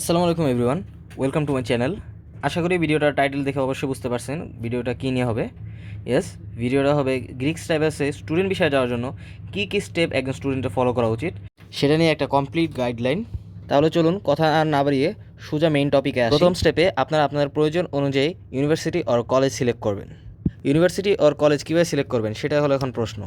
আসসালামু আলাইকুম everyone, welcome to my channel. আশা করি ভিডিওটার টাইটেল দেখে অবশ্যই বুঝতে পারছেন ভিডিওটা কী নিয়ে হবে। ইয়েস, ভিডিওটা হবে গ্রিক সাইবাসে স্টুডেন্ট বিষয়ে যাওয়ার জন্য কী কী স্টেপ একজন স্টুডেন্টের ফলো করা উচিত সেটা নিয়ে একটা কমপ্লিট গাইডলাইন। তাহলে চলুন কথা আর না বাড়িয়ে সোজা মেইন টপিকে আসি। প্রথম স্টেপে আপনারা আপনার প্রয়োজন অনুযায়ী ইউনিভার্সিটি অর কলেজ সিলেক্ট করবেন। ইউনিভার্সিটি অর কলেজ কীভাবে সিলেক্ট করবেন সেটা হলো এখন প্রশ্ন।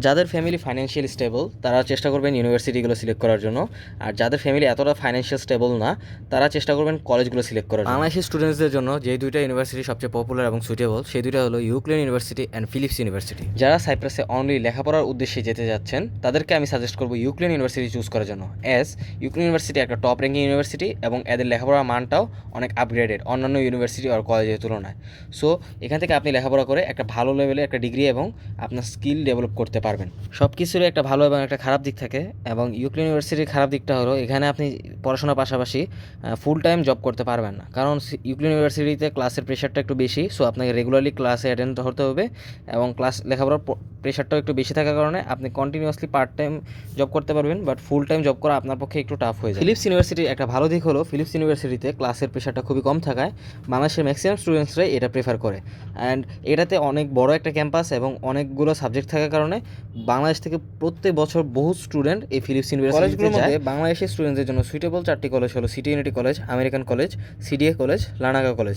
যাদের ফ্যামিলি ফাইন্যান্সিয়াল স্টেবল তারা চেষ্টা করবেন ইউনিভার্সিটিগুলো সিলেক্ট করার জন্য, আর যাদের ফ্যামিলি এতটা ফাইন্যান্সিয়াল স্টেবল না তারা চেষ্টা করবেন কলেজগুলো সিলেক্ট করার জন্য। বাংলাদেশি স্টুডেন্টসদের জন্য যে দুইটা ইউনিভার্সিটি সবচেয়ে পপুলার এবং সুইটেবল সেই দুইটা হলো Ukraine university and Philips university. যারা সাইপ্রাসে অনলি লেখাপড়ার উদ্দেশ্যে যেতে যাচ্ছেন তাদেরকে আমি সাজেস্ট করবো ইউক্রেন ইউনিভার্সিটি চুজ করার জন্য, অ্যাজ ইউক্রেন ইউনিভার্সিটি একটা টপ র্যাঙ্কিং ইউনিভার্সিটি এবং এদের লেখাপড়ার মানটাও অনেক আপগ্রেডেড অন্যান্য ইউনিভার্সিটি আর কলেজের তুলনায়। সো এখান থেকে আপনি লেখাপড়া করে একটা ভালো লেভেলে একটা ডিগ্রি এবং আপনার স্কিল ডেভেলপ করতে পারবেন। সব কিছুরই একটা ভালো এবং একটা খারাপ দিক থাকে, এবং ইউক্রেন ইউনিভার্সিটির খারাপ দিকটা হলো এখানে আপনি পড়াশোনার পাশাপাশি ফুল টাইম জব করতে পারবেন না, কারণ ইউক্রেন ইউনিভার্সিটিতে ক্লাসের প্রেশারটা একটু বেশি। সো আপনাকে রেগুলারলি ক্লাসে অ্যাটেন্ড করতে হবে এবং ক্লাস লেখাপড়ার প্রেশারটাও একটু বেশি থাকার কারণে আপনি কন্টিনিউয়াসলি পার্ট টাইম জব করতে পারবেন, বাট ফুল টাইম জব করা আপনার পক্ষে একটু টাফ হয়ে যায়। ফিলিপস ইউনিভার্সিটির একটা ভালো দিক হলো ফিলিপস ইউনিভার্সিটিতে ক্লাসের প্রেশারটা খুবই কম থাকায় বাংলাদেশের ম্যাক্সিমাম স্টুডেন্টসরাই এটা প্রেফার করে। অ্যান্ড এটাতে অনেক বড় একটা ক্যাম্পাস এবং অনেকগুলো সাবজেক্ট থাকার কারণে বাংলাদেশ থেকে প্রত্যেক বছর বহু স্টুডেন্ট এই ফিলিপস ইউনিভার্সিটিতে যায়। বাংলাদেশের স্টুডেন্টদের জন্য সুইটেবল 4টি কলেজ হলো city unity college, American college, CDA college, Larnaca college.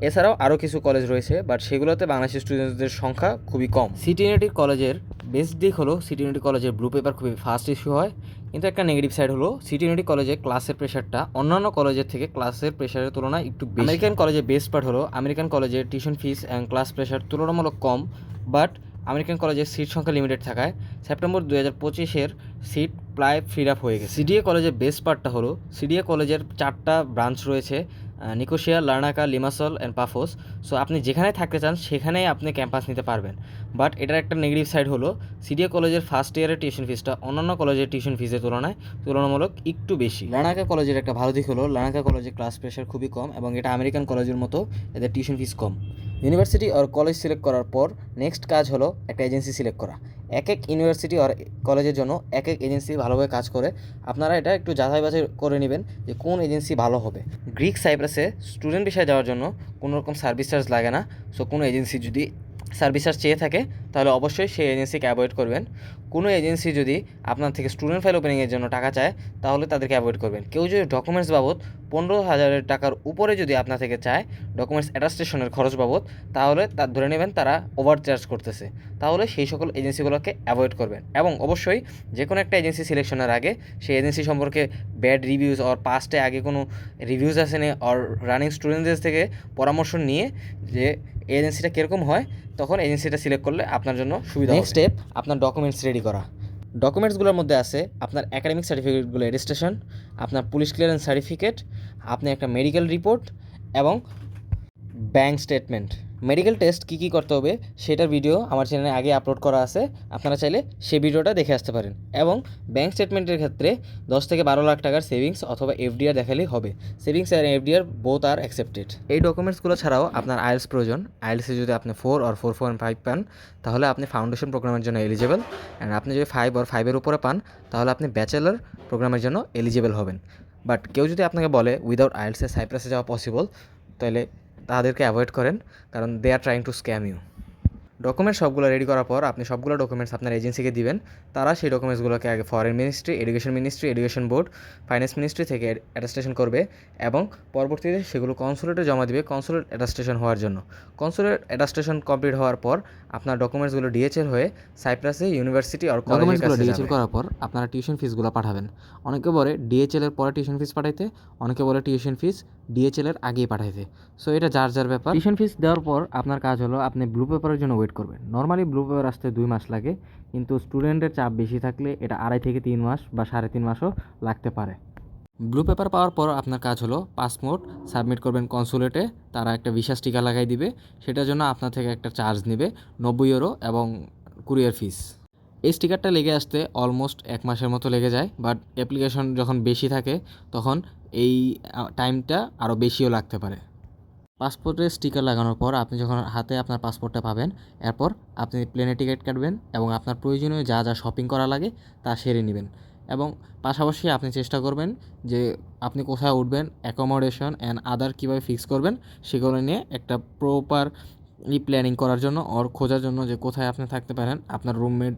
এছাড়াও আরও কিছু কলেজ রয়েছে, বাট সেগুলোতে বাংলাদেশের স্টুডেন্টদের সংখ্যা খুবই কম। সিটি ইউনিটি কলেজের বেস্ট দিক হলো সিটি ইউনিটি কলেজের ব্লু পেপার খুবই ফাস্ট ইস্যু হয়, কিন্তু একটা নেগেটিভ সাইড হলো সিটি ইউনিটি কলেজে ক্লাসের প্রেশারটা অন্যান্য কলেজের থেকে ক্লাসের প্রেশারের তুলনায় একটু বেশি। আমেরিকান কলেজের বেস্ট পার্ট হলো আমেরিকান কলেজের tuition fees and class pressure তুলনামূলক কম, বাট আমেরিকান কলেজের সিট সংখ্যা লিমিটেড থাকায় সেপ্টেম্বর 2025-এর সিট প্রায় ফিল আপ হয়ে গেছে। সিডিএ কলেজের বেস্ট পার্টটা হলো সিডিএ কলেজের 4টা ব্রাঞ্চ রয়েছে, Nicosia, Larnaca, Limassol and Paphos. So আপনি যেখানে থাকতে চান সেখানেই আপনি ক্যাম্পাস নিতে পারবেন। বাট এটার একটা নেগেটিভ সাইড হলো সিডিএ কলেজের ফার্স্ট ইয়ারের টিউশন ফিসটা অন্যান্য কলেজের টিউশন ফিসের তুলনামূলক একটু বেশি। লার্নাকা কলেজের একটা ভালো দিক হলো লার্নাকা কলেজে ক্লাস প্রেশার খুবই কম এবং এটা আমেরিকান কলেজের মতো এদের টিউশন ফিস কম। ইউনিভার্সিটি আর কলেজ সিলেক্ট করার পর নেক্সট কাজ হলো একটা এজেন্সি সিলেক্ট করা। এক এক ইউনিভার্সিটি আর কলেজের জন্য এক এক এজেন্সি ভালোভাবে কাজ করে, আপনারা এটা একটু যাচাই বাছাই করে নেবেন যে কোন এজেন্সি ভালো হবে। গ্রিক সাইপ্রাসে স্টুডেন্ট বিষয়ে যাওয়ার জন্য কোনো রকম সার্ভিস চার্জ লাগে না। সো কোনো এজেন্সি যদি সার্ভিস চার্জ চেয়ে থাকে তাহলে অবশ্যই সেই এজেন্সিকে অ্যাভয়েড করবেন। কোনো এজেন্সি যদি আপনার থেকে স্টুডেন্ট ফাইল ওপেনিংয়ের জন্য টাকা চায় তাহলে তাদেরকে অ্যাভয়েড করবেন। কেউ যদি ডকুমেন্টস বাবদ 15,000 টাকার উপরে যদি আপনার থেকে চায় ডকুমেন্টস অ্যাটাস্টেশনের খরচ বাবদ, তাহলে তা ধরে নেবেন তারা ওভার চার্জ করতেছে, তাহলে সেই সকল এজেন্সিগুলোকে অ্যাভয়েড করবেন। এবং অবশ্যই যে কোনো একটা এজেন্সি সিলেকশনের আগে সেই এজেন্সি সম্পর্কে ব্যাড রিভিউজ অর পাস্টে আগে কোনো রিভিউজ আসেনি অর রানিং স্টুডেন্টদের থেকে পরামর্শ নিয়ে যে এজেন্সিটা কীরকম হয় তখন এজেন্সিটা সিলেক্ট করলে আপনার জন্য সুবিধা। নেক্সট স্টেপ আপনার ডকুমেন্টস রেডি করা। ডকুমেন্টসগুলোর মধ্যে আছে আপনার একাডেমিক সার্টিফিকেটগুলো রেজিস্ট্রেশন, আপনার পুলিশ ক্লিয়ারেন্স সার্টিফিকেট, আপনি একটা মেডিকেল রিপোর্ট এবং ব্যাঙ্ক স্টেটমেন্ট। মেডিকেল টেস্ট কী কী করতে হবে সেটার ভিডিও আমার চ্যানেলে আগে আপলোড করা আছে, আপনারা চাইলে সেই ভিডিওটা দেখে আসতে পারেন। এবং ব্যাঙ্ক স্টেটমেন্টের ক্ষেত্রে 10 থেকে 12 লাখ টাকার সেভিংস অথবা এফডিআর দেখালেই হবে। সেভিংস আর এফডিআর বোথ আর অ্যাকসেপ্টেড। এই ডকুমেন্টসগুলো ছাড়াও আপনার আইএলস প্রয়োজন। আইএলসে যদি আপনি 4 or 4.5 পান তাহলে আপনি ফাউন্ডেশন প্রোগ্রামের জন্য এলিজেবল, অ্যান্ড আপনি যদি 5 or 5-এর উপরে পান তাহলে আপনি ব্যাচেলর প্রোগ্রামের জন্য এলিজেবল হবেন। বাট কেউ যদি আপনাকে বলে উইদাউট আইএলসে সাইপ্রাসে যাওয়া পসিবল, তাহলে তাদেরকে অ্যাভয়েড করেন, কারণ they are trying to scam you. Documents সবগুলো রেডি করার পর আপনি সবগুলো ডকুমেন্টস আপনার এজেন্সিকে দিবেন। তারা সেই ডকুমেন্টসগুলোকে আগে foreign ministry, education board, finance ministry থেকে অ্যাটাস্টেশন করবে এবং পরবর্তীতে সেগুলো কনসুলেটে জমা দিবে কনসুলেট অ্যাটাস্টেশন হওয়ার জন্য। কনসুলেট অ্যাটাস্টেশন কমপ্লিট হওয়ার পর আপনার ডকুমেন্টসগুলো ডিএচএল হয়ে সাইপ্রাসে ইউনিভার্সিটি আর কলেজের কাছে ডিএচএল করার পর আপনারা টিউশন ফিসগুলো পাঠাবেন। অনেকে বলে ডিএচএল এর পরে টিউশন ফিস পাঠাইতে, অনেকে বলে টিউশন ফিস ডিএচএল এর আগেই পাঠাইতে। সো এটা যার যার ব্যাপার। টিউশন ফিস দেওয়ার পর আপনার কাজ হলো আপনি ব্লু পেপারের জন্য ওয়েট করবেন। নর্মালি ব্লু পেপার আসতে 2 মাস লাগে, কিন্তু স্টুডেন্টের চাপ বেশি থাকলে এটা 2.5 থেকে 3 মাস বা 3.5 মাসও লাগতে পারে। ব্লু পেপার পাওয়ার পর আপনার কাজ হলো পাসপোর্ট সাবমিট করবেন কনসুলেটে, তারা একটা ভিসা স্টিকার লাগাই দিবে। সেটার জন্য আপনার থেকে একটা চার্জ নেবে 90 ইউরো এবং কুরিয়ার ফিস। এই স্টিকারটা লেগে আসতে অলমোস্ট 1 মাসের মতো লেগে যায়, বাট অ্যাপ্লিকেশন যখন বেশি থাকে তখন এই টাইমটা আরও বেশিও লাগতে পারে। পাসপোর্টের স্টিকার লাগানোর পর আপনি যখন হাতে আপনার পাসপোর্টটা পাবেন, এরপর আপনি প্লেনের টিকিট কাটবেন এবং আপনার প্রয়োজনীয় যা যা শপিং করা লাগে তা সেরে নেবেন। এবং পাশাপাশি আপনি চেষ্টা করবেন যে আপনি কোথায় উঠবেন, অ্যাকোমোডেশন অ্যান্ড আদার কীভাবে ফিক্স করবেন সেগুলো নিয়ে একটা প্রপার প্ল্যানিং করার জন্য খোঁজার জন্য যে কোথায় আপনি থাকতে পারেন। আপনার রুমমেট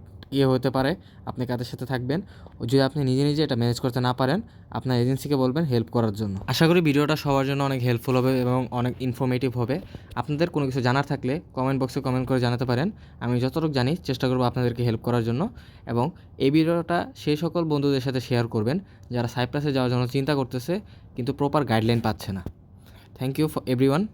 হতে পারে, আপনি কাদের সাথে থাকবেন। যদি আপনি নিজে নিজে এটা ম্যানেজ করতে না পারেন, আপনার এজেন্সিকে বলবেন হেল্প করার জন্য। আশা করি ভিডিওটা সবার জন্য অনেক হেল্পফুল হবে এবং অনেক ইনফরমেটিভ হবে। আপনাদের কোনো কিছু জানার থাকলে কমেন্ট বক্সে কমেন্ট করে জানাতে পারেন। আমি যতটুকু জানি চেষ্টা করবো আপনাদেরকে হেল্প করার জন্য। এবং এই ভিডিওটা সেই সকল বন্ধুদের সাথে শেয়ার করবেন যারা সাইপ্রাসে যাওয়ার জন্য চিন্তা করতেছে কিন্তু প্রপার গাইডলাইন পাচ্ছে না। Thank you for everyone.